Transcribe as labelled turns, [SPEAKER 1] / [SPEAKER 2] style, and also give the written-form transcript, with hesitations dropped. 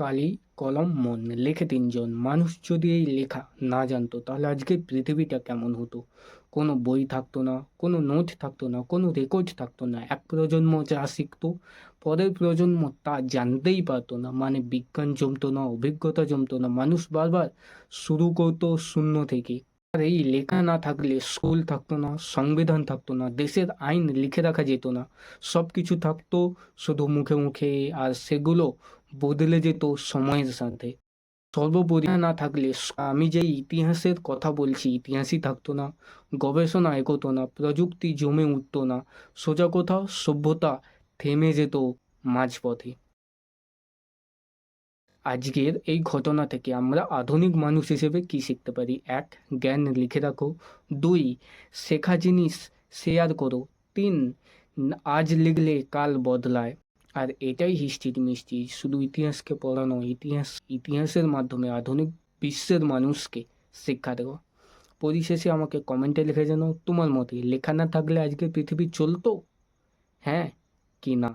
[SPEAKER 1] কালি, কলম, মন লেখে তিনজন। মানুষ যদি এই লেখা না জানতো তাহলে আজকে পৃথিবীটা কেমন হতো? কোনো বই থাকতো না, কোনো নোট থাকতো না, কোনো রেকর্ড থাকতো না। এক প্রজন্ম যা শিখতো পরের প্রজন্ম তা জানতেই পারতো না। মানে বিজ্ঞান জমতো না, অভিজ্ঞতা জমতো না, মানুষ বারবার শুরু করতো শূন্য থেকে। আর এই লেখা না থাকলে স্কুল থাকতো না, সংবিধান থাকতো না, দেশের আইন লিখে রাখা যেত না। সব কিছু থাকতো শুধু মুখে মুখে, আর সেগুলো বদলে যেত সময়ের সাথে। সর্বোপরি না থাকলে আমি যে ইতিহাসের কথা বলছি ইতিহাসই থাকতো না, গবেষণা এগোতো না, প্রযুক্তি জমে উঠতো না, সোজা কথা সভ্যতা থেমে যেত মাঝপথে। আজকের এই ঘটনা থেকে আমরা আধুনিক মানুষ হিসেবে কি শিখতে পারি? এক, জ্ঞান লিখে রাখো। দুই, শেখা জিনিস শেয়ার করো। তিন, আজ লিখলে কাল বদলায়। আর এটাই হিস্ট্রি মিষ্টি, শুধু ইতিহাসকে পড়ানো, ইতিহাসের মাধ্যমে আধুনিক বিশ্বের মানুষকে শিক্ষা দেওয়া। পরিশেষে আমাকে কমেন্টে লিখে জানাও তোমার মতে লেখা না থাকলে আজকে পৃথিবী চলতো, হ্যাঁ কি না।